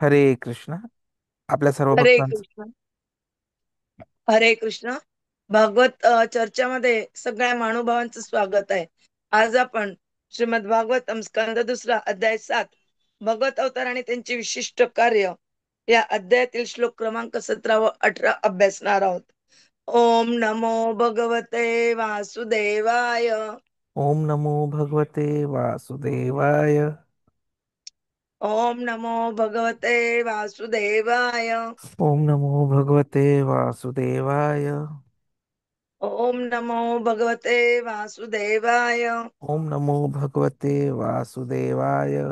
हरे कृष्ण. आपल्या सर्व हरे भक्तांचं कृष्ण. हरे कृष्ण. भागवत चर्चामध्ये सगळ्या महानुभावांचं स्वागत आहे. आज आपण श्रीमद भागवतम स्कंद दुसरा अध्याय 7 भगवत अवतार आणि त्यांचे विशिष्ट कार्य या अध्यायातील श्लोक क्रमांक 17 व 18 अभ्यासणार आहोत. ओम नमो भगवते वासुदेवाय. ओम नमो भगवते वासुदेवाय. ओम नमो भगवते वासुदेवाय. ओम नमो भगवते वासुदेवाय. ओम नमो भगवते वासुदेवाय. ओम नमो भगवते वासुदेवाय.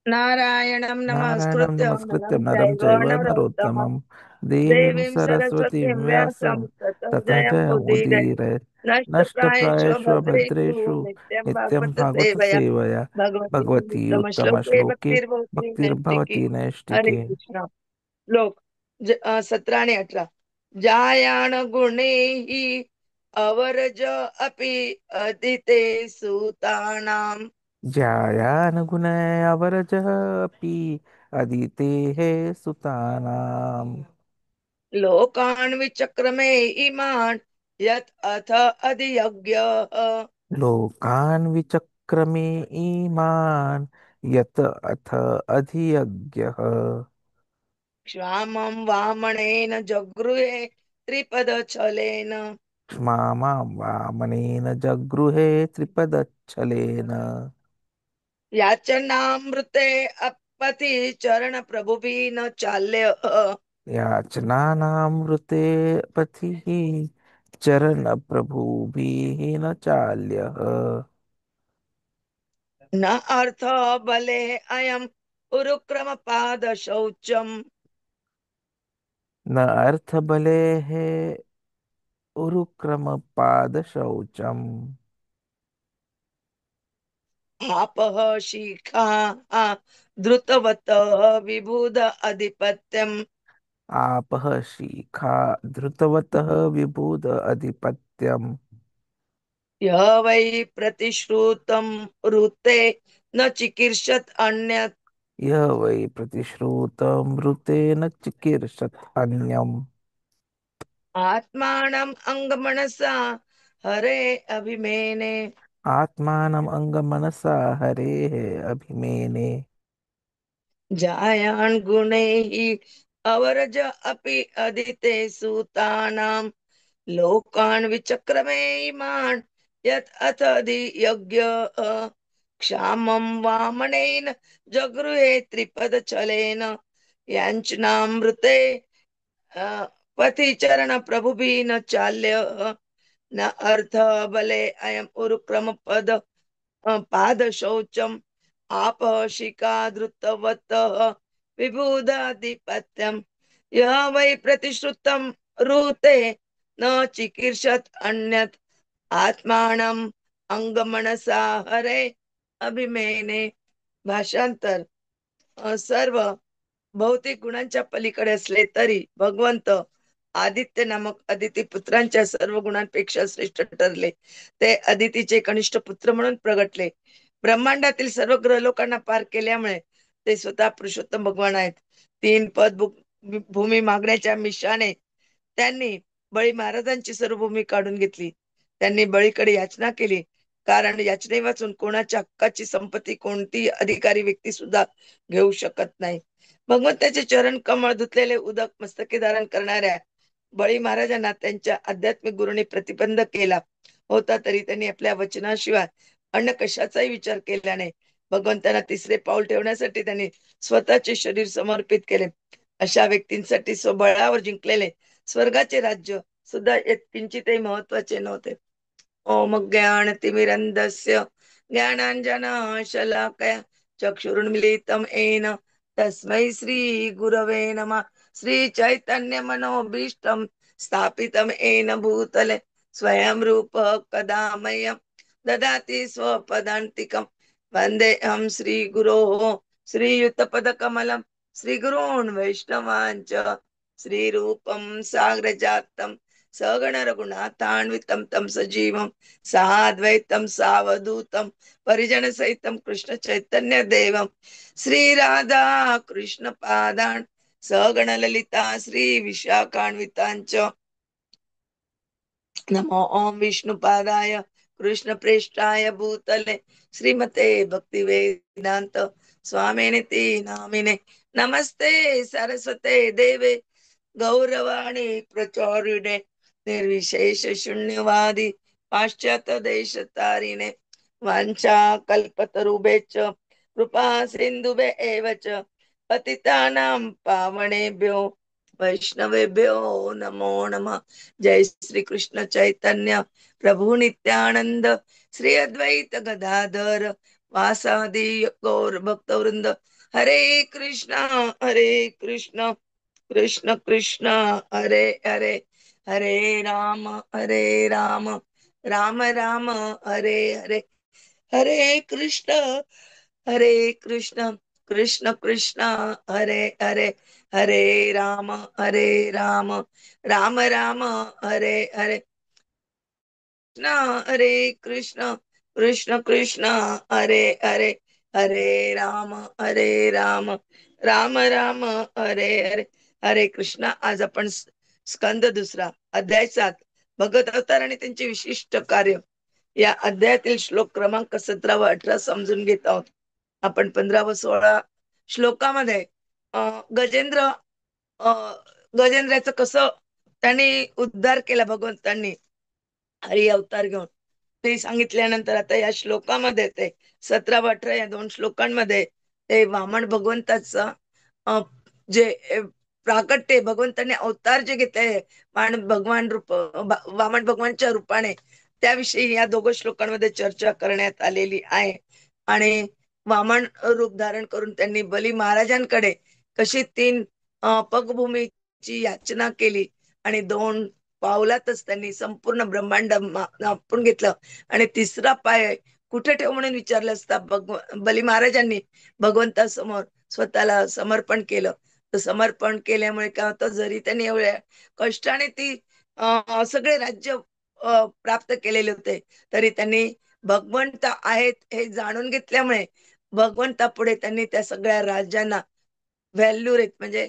नारायणं नारायणं नमस्कृत्य नमस्कृत्य नरं नरं चैव चैव नरोत्तमं नरोत्तमं देवीं देवीं सरस्वतीं सरस्वतीं व्यासं व्यासं ततो ततः जयमुदीरये। उदीरये. नष्टप्रायेषु नष्टप्रायेषु भद्रेषु भद्रेषु नित्यं नित्यं भागवत भागवत सेवया सेवया भगवती भगवती उत्तमश्लोके उत्तमश्लोके भक्तिर्भवति नैष्टिकी। भक्तिर्भवति हरे नैष्टिके. कृष्ण. श्लोक 17 आणि 18. जायान गुणैः अवर्ज अपि अदिते सुतानां. ज्यायानगुणयावरजः अपि अदितेः सुतानाम्. लोकान् विचक्रमे इमान् यत् अथ अधियज्ञः लोकान् विचक्रमे इमान् यत अथ अधियज्ञः. क्षामं वामणेन जगृहे त्रिपदच्छलेन क्ष्मामां वामनेन जगृहे त्रिपदच्छलेन. याचनामृते अपति चरण प्रभुभिः न चाल्य याचनानामृते पथिः चरणप्रभुभिः न चाल्यः. न अर्थ बले अयम् उरुक्रम पाद शौचम् न अर्थबलेः उरुक्रमपादशौचम्. आपः शिखा धृतवत विबुध अधिपत्यम् आपः शिखा धृतवतः विबुध अधिपत्यम्. य वै प्रतिश्रुतं ऋते न चिकीर्षत् अन्यत् यः वै प्रतिश्रुतमृतेन चिकीर्षत् अन्यम्. आत्मानम् अंगमनसा हरे अभिमेने आत्मानम् अङ्गमनसा हरेः अभिमेने. जायान् गुणैः अवरज अपि अदिते सूतानां लोकान् विचक्रमे इमान् यत् अथ यज्ञ क्षामं वामनेन जगृहे त्रिपदचलेन याञ्चनामृते पथि चरण प्रभुभिः न चाल्य न अर्थ बले अयम् उरुक्रम पाद शौचम् आपशिका धृतवतः विबुधाधिपत्यम् यः वै प्रतिश्रुतं रूते न चिकीर्षत् अन्यत् आत्मानम् अंगमनसा हरे अभिमेने. भाषांतर. सर्व भौतिक गुणांच्या पलीकडे असले तरी भगवंत आदित्य नामक अदिती पुत्रांच्या सर्व गुणांपेक्षा श्रेष्ठ ठरले. ते अदितीचे कनिष्ठ पुत्र म्हणून प्रगटले. ब्रह्मांडातील सर्व ग्रह लोकांना पार केल्यामुळे ते स्वतः पुरुषोत्तम भगवान आहेत. तीन पद भूमी मागण्याच्या मिशाने त्यांनी बळी महाराजांची सर्व भूमी काढून घेतली. त्यांनी बळीकडे याचना केली, कारण याचने वाचून कोणाच्या हक्काची संपत्ती कोणती अधिकारी व्यक्ती सुद्धा घेऊ शकत नाही. भगवंताचे चरण कमळ धुतलेले उदक मस्तकी धारण करणाऱ्या बळी महाराजांना त्यांच्या आध्यात्मिक गुरूंनी प्रतिबंध केला होता, तरी त्यांनी आपल्या वचनाशिवाय अन्य कशाचाही विचार केला नाही. भगवंतांना तिसरे पाऊल ठेवण्यासाठी त्यांनी स्वतःचे शरीर समर्पित केले. अशा व्यक्तींसाठी स्वबळावर जिंकलेले स्वर्गाचे राज्य सुद्धा किंचितही महत्वाचे नव्हते. ओम ज्ञानतिमिरन्धस्य ज्ञानाञ्जनशलाकया चक्षुरुन्मीलितं येन तस्मै श्रीगुरवे नमः. श्रीचैतन्यमनोभीष्टं स्थापितं येन भूतले स्वयं रूपः कदा मह्यं ददाति स्वपदान्तिकं. वन्देऽहं श्रीगुरोः श्रीयुतपदकमलं श्रीगुरून् वैष्णवाञ्च श्रीरूपं साग्रजातं सगण रघुनाथान्वितं तं सजीवं साद्वैतं सावधूतं परिजन सहितं कृष्ण चैतन्य देवं श्री राधा कृष्ण पादान् सगण ललिता श्री विशाखान्वितांच नमो ओम विष्णुपादाय कृष्ण प्रेष्ठाय भूतले श्रीमते भक्ति वेदांत स्वामिनिति नामिने नमस्ते सरस्वते देवे गौरवाणी प्रचारिणे निर्विशेष शून्यवादी पाश्चात्य देश तारिणे वांछा कल्पतरुभ्यश्च कृपा सिन्धुभ्य एव च पतितानां पावनेभ्यो वैष्णवेभ्यो नमो नमः। जय श्री कृष्ण चैतन्य प्रभु नित्यानंद श्री अद्वैत गदाधर वासादि गौर भक्तवृंद हरे कृष्ण कृष्ण कृष्ण हरे हरे हरे राम राम राम हरे हरे हरे कृष्ण कृष्ण कृष्ण हरे हरे हरे राम राम राम हरे हरे कृष्ण हरे कृष्ण कृष्ण कृष्ण हरे हरे हरे राम राम राम हरे हरे हरे कृष्ण। आज आपण स्कंद दुसरा अध्याय 7 भगवत अवतार आणि त्यांचे विशिष्ट कार्य या अध्यायातील श्लोक क्रमांक 17 व 18 समजून घेत आहोत। आपण 15 व 16 श्लोकामध्ये गजेंद्र गजेंद्राचं कसं त्यांनी उद्धार केला भगवंतांनी हरी अवतार घेऊन ते सांगितल्यानंतर आता या श्लोकामध्ये ते 17 व 18 या दोन श्लोकांमध्ये ते वामन भगवंताचा अ, जे प्राकट्य भगवंताने अवतार जे घेतले भगवान रूप वामन भगवानच्या रूपाने त्याविषयी या दोघं श्लोकांमध्ये चर्चा करण्यात आलेली आहे। आणि वामन रूप धारण करून त्यांनी बली महाराजांकडे कशी 3 पगभूमीची याचना केली आणि 2 पावलातच त्यांनी संपूर्ण ब्रह्मांड मापून घेतलं आणि तिसरा पाय कुठे ठेव म्हणून विचारलं असता बली महाराजांनी भगवंतासमोर स्वतःला समर्पण केलं। तर समर्पण केल्यामुळे काय होतं जरी त्यांनी एवढ्या कष्टाने ती सगळे राज्य प्राप्त केलेले होते तरी त्यांनी भगवंत आहेत हे जाणून घेतल्यामुळे भगवंतापुढे त्यांनी त्या सगळ्या राज्यांना व्हॅल्यू रेट म्हणजे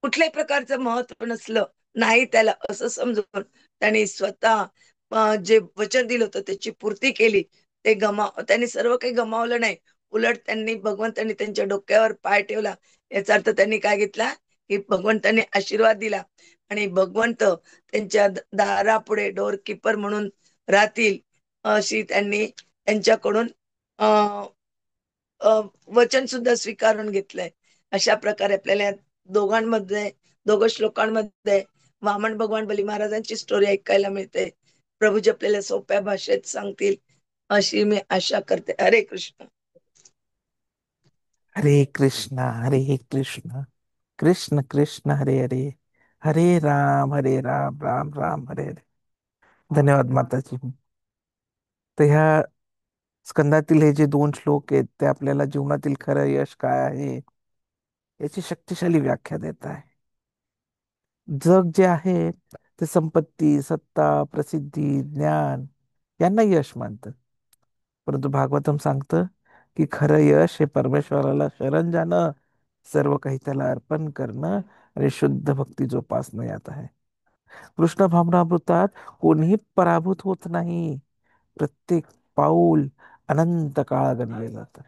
कुठल्याही प्रकारचं महत्व नसलं नाही त्याला असं समजून त्यांनी स्वतः जे वचन दिलं होतं त्याची पूर्ती केली। ते त्यांनी सर्व काही गमावलं नाही उलट त्यांनी भगवंतांनी त्यांच्या डोक्यावर पाय ठेवला याचा अर्थ त्यांनी काय घेतला की भगवंतांनी आशीर्वाद दिला आणि भगवंत त्यांच्या दारापुढे डोर कीपर म्हणून राहतील अशी त्यांनी त्यांच्याकडून अं वचन सुद्धा स्वीकारून घेतलंय। अशा प्रकारे आपल्याला या दोघांमध्ये दोघं श्लोकांमध्ये वामन भगवान बली महाराजांची स्टोरी ऐकायला मिळते। प्रभूजी आपल्याला सोप्या भाषेत सांगतील अशी मी आशा करते। हरे कृष्ण हरे कृष्ण कृष्ण कृष्ण हरे हरे हरे राम राम राम हरे हरे। धन्यवाद माताजी। तर ह्या स्कंदातील हे जे दोन श्लोक आहेत ते आपल्याला जीवनातील खरं यश काय आहे याची शक्तिशाली व्याख्या देत आहे। जग जे आहे ते संपत्ती सत्ता प्रसिद्धी ज्ञान यांना यश मानतं, परंतु भागवतम सांगतं की खरं यश हे परमेश्वराला शरण जाणं सर्व काही त्याला अर्पण करणं आणि शुद्ध भक्ती जोपासणं यात आहे। कृष्ण भावनामृतात कोणीही पराभूत होत नाही, प्रत्येक पाऊल अनंत काळ गणले जातं।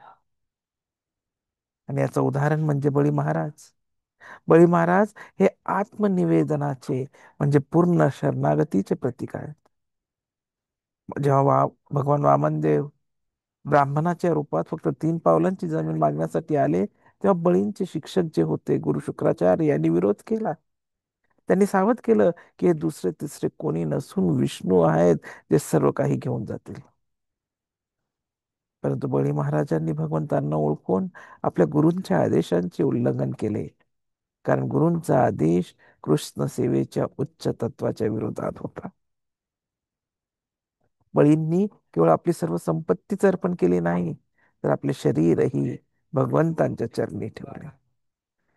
आणि याचं उदाहरण म्हणजे बळी महाराज। बळी महाराज हे आत्मनिवेदनाचे म्हणजे पूर्ण शरणागतीचे प्रतीक आहेत। जेव्हा भगवान वामनदेव ब्राह्मणाच्या रूपात फक्त 3 पावलांची जमीन मागण्यासाठी आले तेव्हा बळींचे शिक्षक जे होते गुरु शुक्राचार्य यांनी विरोध केला। त्यांनी सावध केलं की हे दुसरे तिसरे कोणी नसून विष्णू आहेत जे सर्व काही घेऊन जातील। परंतु बळी महाराजांनी भगवंतांना ओळखून आपल्या गुरूंच्या आदेशांचे उल्लंघन केले, कारण गुरूंचा आदेश कृष्ण सेवेच्या उच्च तत्वाच्या विरोधात होता। बळींनी केवळ आपली सर्व संपत्तीच अर्पण केली नाही तर आपले शरीरही भगवंतांच्या चरणी ठेवले।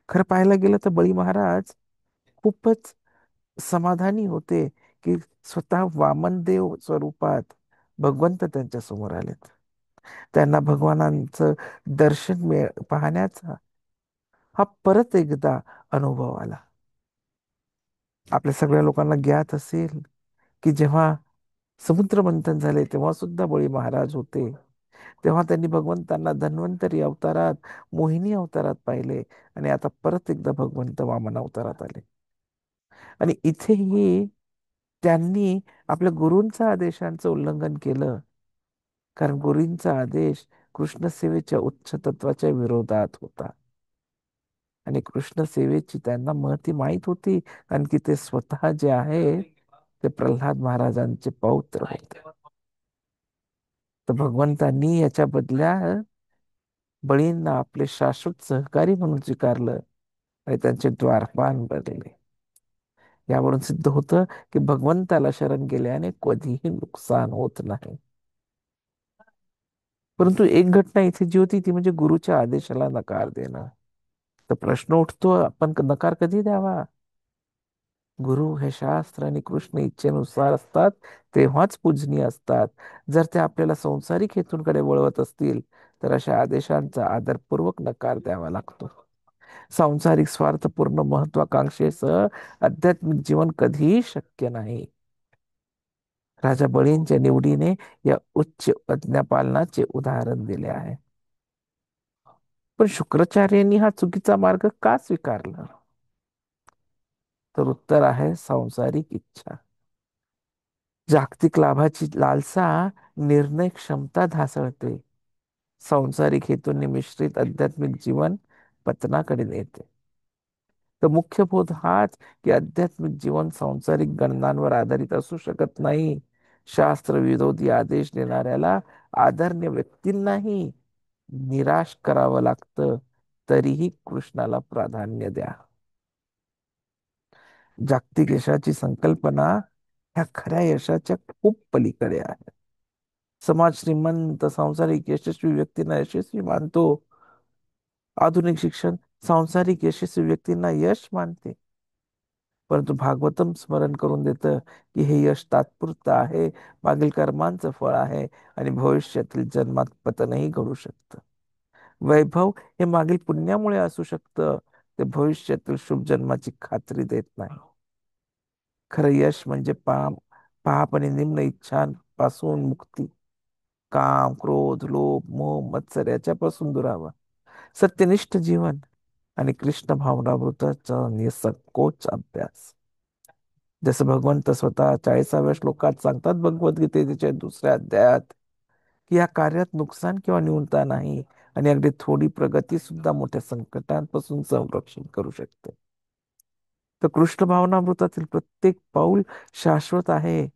खरं पाहायला गेलं तर बळी महाराज खूपच समाधानी होते की स्वतः वामनदेव स्वरूपात भगवंत त्यांच्या समोर आलेत. त्यांना भगवानांचं दर्शन पाहण्याचा हा परत एकदा अनुभव आला. आपल्या सगळ्या लोकांना ज्ञात असेल की जेव्हा समुद्र मंथन झाले तेव्हा सुद्धा बळी महाराज होते. तेव्हा त्यांनी भगवंतांना धन्वंतरी अवतारात, मोहिनी अवतारात पाहिले, आणि आता परत एकदा भगवंत वामन अवतारात आले. आणि इथेही त्यांनी आपल्या गुरूंच्या आदेशांचं उल्लंघन केलं, कारण गुरूंचा आदेश कृष्ण सेवेच्या उच्च तत्वाच्या विरोधात होता. आणि कृष्ण सेवेची त्यांना महती माहित होती, कारण की ते स्वतः जे आहे ते प्रल्हाद महाराजांचे पौत्र होते. तर भगवंतांनी याच्या बदल्यात बळींना आपले शाश्वत सहकारी म्हणून स्वीकारलं आणि त्यांचे द्वारपाल बनले. यावरून सिद्ध होतं की भगवंताला शरण गेल्याने कधीही नुकसान होत नाही. परंतु एक घटना इथे जी होती ती म्हणजे गुरुच्या आदेशाला नकार देणं. तर प्रश्न उठतो, आपण नकार कधी द्यावा? गुरु हे शास्त्र आणि कृष्ण इच्छेनुसार असतात, तेव्हाच पूजनीय असतात. जर ते आपल्याला संसारिक हेतूंकडे वळवत असतील तर अशा आदेशांचा आदरपूर्वक नकार द्यावा लागतो. सांसारिक स्वार्थपूर्ण महत्वाकांक्षेसह आध्यात्मिक जीवन कधीही शक्य नाही. राजा बळींच्या निवडीने या उच्च आज्ञापालनाचे उदाहरण दिले आहे. पण शुक्राचार्यांनी हा चुकीचा मार्ग का स्वीकारला? तर उत्तर आहे सांसारिक इच्छा. जागतिक लाभाची लालसा निर्णय क्षमता ढासळते. सांसारिक हेतूंनी मिश्रित आध्यात्मिक जीवन पतनाकडे नेते. तर मुख्य बोध हाच की आध्यात्मिक जीवन सांसारिक गणनांवर आधारित असू शकत नाही. शास्त्र विरोधी आदेश देणाऱ्याला आदरणीय व्यक्तींनाही निराश करावं लागतं, तरीही कृष्णाला प्राधान्य द्या. जागतिक यशाची संकल्पना ह्या खऱ्या यशाच्या खूप पलीकडे आहे. समाज श्रीमंत सांसारिक यशस्वी व्यक्तींना यशस्वी मानतो. आधुनिक शिक्षण सांसारिक यशस्वी व्यक्तींना यश मानते. परंतु भागवतम स्मरण करून देतं की हे यश तात्पुरतं आहे, मागील कर्मांचं फळ आहे, आणि भविष्यातील जन्मात पतनही घडू शकतं. वैभव हे मागील पुण्यामुळे असू शकतं, ते भविष्यातील शुभ जन्माची खात्री देत नाही. खरं यश म्हणजे पाप आणि निम्न इच्छांपासून मुक्ती. काम, क्रोध, लोभ, मोह, मत्सर याच्यापासून दुरावा, सत्यनिष्ठ जीवन आणि कृष्ण भावनामृताचा निसंकोच अभ्यास. जसं भगवंत स्वतः 40व्या श्लोकात सांगतात भगवद्गीतेच्या दुसऱ्या अध्यायात, की या कार्यात नुकसान किंवा न्यूनता नाही, आणि अगदी थोडी प्रगती सुद्धा मोठ्या संकटांपासून संरक्षण करू शकते. तर कृष्ण भावनामृतातील प्रत्येक पाऊल शाश्वत आहे.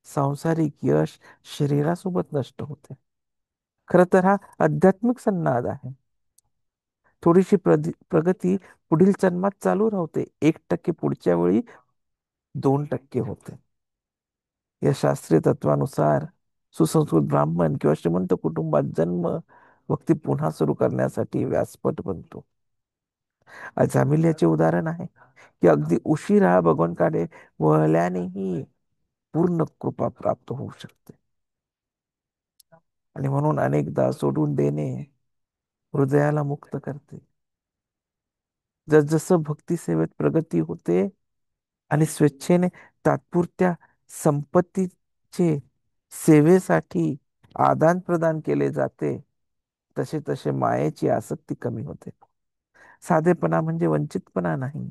सांसारिक यश शरीरासोबत नष्ट होते. खर तर हा आध्यात्मिक संनाद आहे. थोडीशी प्रगती पुढील जन्मात चालू राहते, 1% पुढच्या वेळी 2% होते. या शास्त्रीय तत्वानुसार सुसंस्कृत ब्राह्मण किंवा श्रीमंत कुटुंबात जन्म व्यक्ती पुन्हा सुरू करण्यासाठी व्यासपट बनतो. अजामिल्याचे उदाहरण आहे की अगदी उशिरा भगवंताकडे वळल्यानेही पूर्ण कृपा प्राप्त होऊ शकते. आणि म्हणून अनेकदा सोडून देणे हृदयाला मुक्त करते. जसजसं भक्ती सेवेत प्रगती होते आणि स्वेच्छेने तात्पुरत्या संपत्तीचे सेवेसाठी आदान प्रदान केले जाते, तसे तसे मायेची आसक्ती कमी होते. साधेपणा म्हणजे वंचितपणा नाही,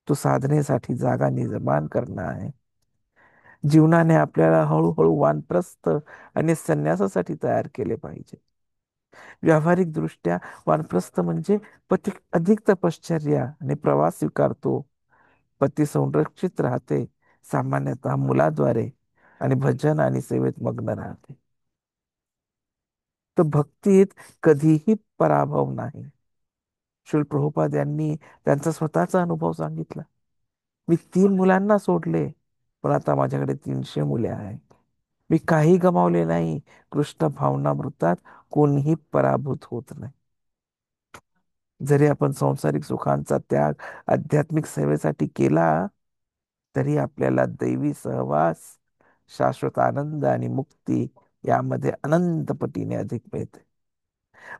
तो साधनेसाठी जागा निर्माण करणं आहे. जीवनाने आपल्याला हळूहळू वानप्रस्थ आणि संन्यासासाठी तयार केले पाहिजे. व्यावहारिक दृष्ट्या वानप्रस्थ म्हणजे पती अधिक तपश्चर्या आणि प्रवास स्वीकारतो. पती संरक्षित राहते, सामान्यतः मुलाद्वारे, आणि भजन आणि सेवेत मग्न राहते. तर भक्तीत कधीही पराभव नाही. श्री प्रभुपाद यांनी त्यांचा स्वतःचा अनुभव सांगितला. मी 3 मुलांना सोडले, पण आता माझ्याकडे 300 मुले आहेत. मी काही गमावले नाही. कृष्ण भावनामृतात कोणीही पराभूत होत नाही. जरी आपण सांसारिक सुखांचा त्याग आध्यात्मिक सेवेसाठी केला तरी आपल्याला दैवी सहवास, शाश्वत आनंद आणि मुक्ती यामध्ये अनंत पटीने अधिक मिळते.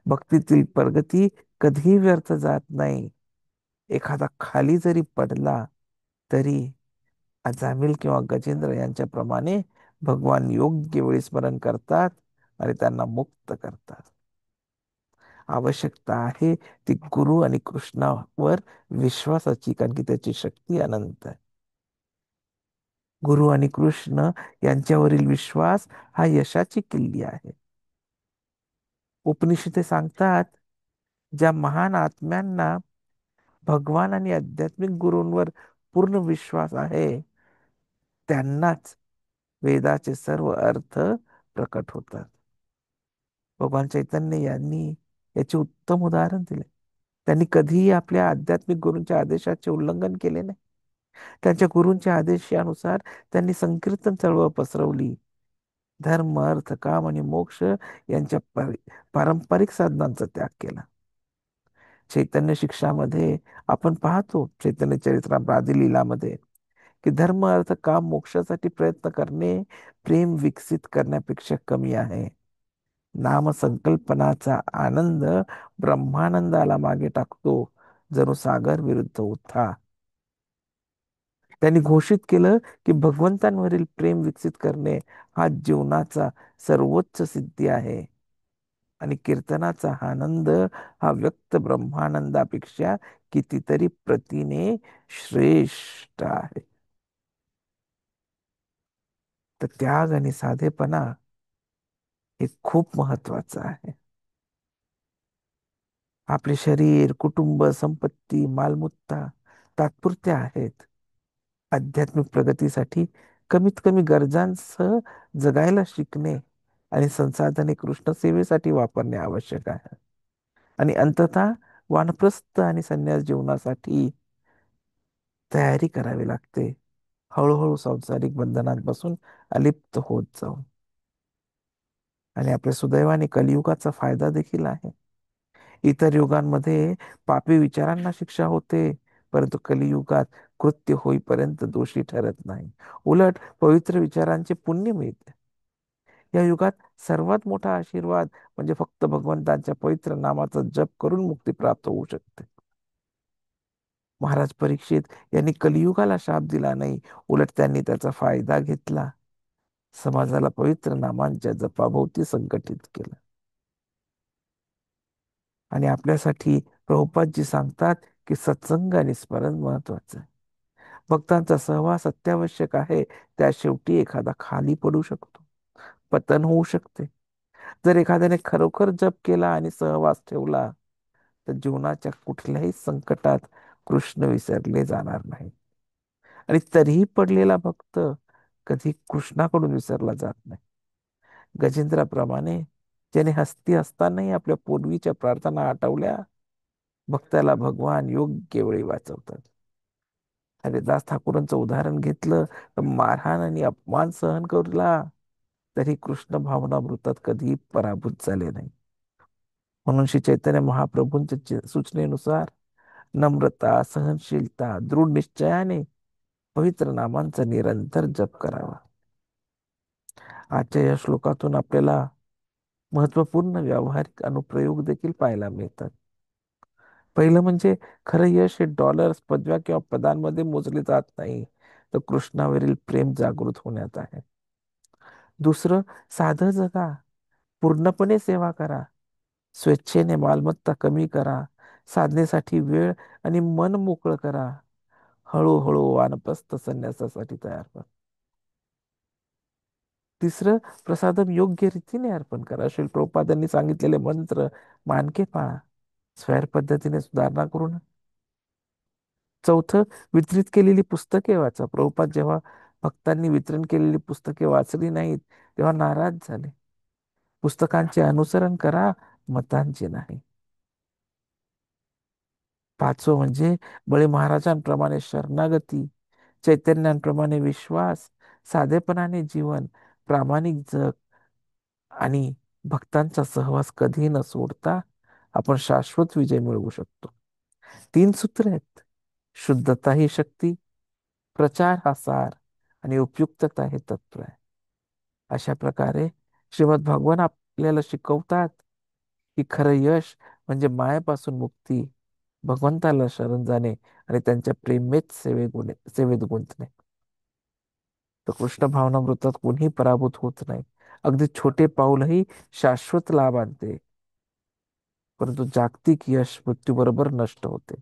भक्तीतील प्रगती कधीही व्यर्थ जात नाही. एखादा खाली जरी पडला तरी अजामिल किंवा गजेंद्र यांच्याप्रमाणे भगवान योग्य वेळी स्मरण करतात आणि त्यांना मुक्त करतात. आवश्यकता आहे ती गुरु आणि कृष्णावर विश्वासाची, कारण की त्याची शक्ती अनंत आहे. गुरु आणि कृष्ण यांच्यावरील विश्वास हा यशाची किल्ली आहे. उपनिषदे सांगतात, ज्या महान आत्म्यांना भगवान आणि आध्यात्मिक गुरूंवर पूर्ण विश्वास आहे त्यांनाच वेदाचे सर्व अर्थ प्रकट होतात. भगवान चैतन्य यांनी याचे उत्तम उदाहरण दिले. त्यांनी कधीही आपल्या आध्यात्मिक गुरूंच्या आदेशाचे उल्लंघन केले नाही. त्यांच्या गुरूंच्या आदेशानुसार त्यांनी संकीर्तन चळवळ पसरवली. धर्म, अर्थ, काम आणि मोक्ष यांच्या पारंपरिक साधनांचा त्याग केला. चैतन्य शिक्षामध्ये आपण पाहतो, चैतन्य चरित्रामृत आदी लीलामध्ये, की धर्म, अर्थ, काम, मोक्षासाठी प्रयत्न करणे प्रेम विकसित करण्यापेक्षा कमी आहे. नाम संकल्पनाचा आनंद ब्रह्मानंदाला मागे टाकतो, जणू सागर विरुद्ध उथा. त्यांनी घोषित केलं की भगवंतांवरील प्रेम विकसित करणे हा जीवनाचा सर्वोच्च सिद्धी आहे आणि कीर्तनाचा हा आनंद हा व्यक्त ब्रह्मानंदापेक्षा कितीतरी प्रतीने श्रेष्ठ आहे. तर त्याग आणि साधेपणा हे खूप महत्वाचं आहे. आपले शरीर, कुटुंब, संपत्ती, मालमत्ता तात्पुरत्या आहेत. आध्यात्मिक प्रगतीसाठी कमीत कमी गरजांसह जगायला शिकणे आणि संसाधने कृष्ण सेवेसाठी वापरणे आवश्यक आहे. आणि अंततः वानप्रस्थ आणि संन्यास जीवनासाठी तयारी करावी लागते, हळूहळू सांसारिक बंधनांपासून अलिप्त होत जाऊन. आणि आपल्या सुदैवाने कलियुगाचा फायदा देखील आहे. इतर युगांमध्ये पापी विचारांना शिक्षा होते, परंतु कलियुगात कृत्य होईपर्यंत दोषी ठरत नाही. उलट पवित्र विचारांचे पुण्य मिळते. या युगात सर्वात मोठा आशीर्वाद म्हणजे फक्त भगवंतांच्या पवित्र नामाचा जप करून मुक्ती प्राप्त होऊ शकते. महाराज परीक्षित यांनी कलियुगाला शाप दिला नाही, उलट त्यांनी त्याचा फायदा घेतला. समाजाला पवित्र नामांच्या जपाभोवती संघटित केलं. आणि आपल्यासाठी प्रभुपादजी सांगतात की सत्संग आणि स्मरण महत्वाचं आहे. भक्तांचा सहवास अत्यावश्यक आहे. त्या शेवटी एखादा खाली पडू शकतो, पतन होऊ शकते. जर एखाद्याने खरोखर जप केला आणि सहवास ठेवला तर जीवनाच्या कुठल्याही संकटात कृष्ण विसरले जाणार नाही. आणि तरीही पडलेला भक्त कधी कृष्णाकडून विसरला जात नाही. गजेंद्राप्रमाणे ज्याने हस्ती असतानाही आपल्या पूर्वीच्या प्रार्थना आठवल्या, भक्ताला भगवान योग्य वेळी वाचवतात. हरिदास ठाकूरांचं उदाहरण घेतलं तर मारहाण आणि अपमान सहन करला तरी कृष्ण भावनामृतात कधीही पराभूत झाले नाही. म्हणून श्री चैतन्य महाप्रभूंच्या सूचनेनुसार नम्रता, सहनशीलता, दृढ निश्चयाने पवित्र नामांचा निरंतर जप करावा. आजच्या या श्लोकातून आपल्याला महत्वपूर्ण व्यावहारिक अनुप्रयोग देखील पाहायला मिळतात. पहिलं म्हणजे खरं यश हे डॉलर्स, पदव्या किंवा पदांमध्ये मोजले जात नाही, तर कृष्णावरील प्रेम जागृत होण्यात आहे. दुसरं, साधं जगा, पूर्णपणे सेवा करा, स्वेच्छेने मालमत्ता कमी करा, साधनेसाठी वेळ आणि मन मोकळं करा, हळूहळू वानप्रस्थ संन्यासासाठी तयार व्हा. तिसरं, प्रसादम योग्य रीतीने अर्पण करा. श्री प्रभुपादांनी सांगितलेले मंत्र मानके पाळा, स्वैर पद्धतीने सुधारणा करू नका. चौथं, वितरित केलेली पुस्तके वाचा. प्रभुपाद जेव्हा भक्तांनी वितरण केलेली पुस्तके वाचली नाहीत तेव्हा नाराज झाले. पुस्तकांचे अनुसरण करा, मतांचे नाही. पाचवं म्हणजे बळी महाराजांप्रमाणे शरणागती, चैतन्यांप्रमाणे विश्वास, साधेपणाने जीवन, प्रामाणिक जग आणि भक्तांचा सहवास कधी न सोडता आपण शाश्वत विजय मिळवू शकतो. तीन सूत्र आहेत: शुद्धता ही शक्ती, प्रचार हा सार आणि उपयुक्तता हे तत्व आहे. अशा प्रकारे श्रीमद भगवान आपल्याला शिकवतात की खरं यश म्हणजे मायेपासून मुक्ती, भगवंताला शरण जाणे आणि त्यांच्या प्रेमेत सेवेत गुंतणे. तर कृष्ण भावनामृतात कोणीही पराभूत होत नाही. अगदी छोटे पाऊलही शाश्वत लाभ आणते. परंतु जागतिक यश मृत्यूबरोबर नष्ट होते.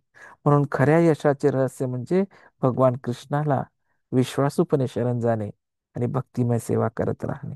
म्हणून खऱ्या यशाचे रहस्य म्हणजे भगवान कृष्णाला विश्वासूपणे शरण जाणे आणि भक्तिमय सेवा करत राहणे.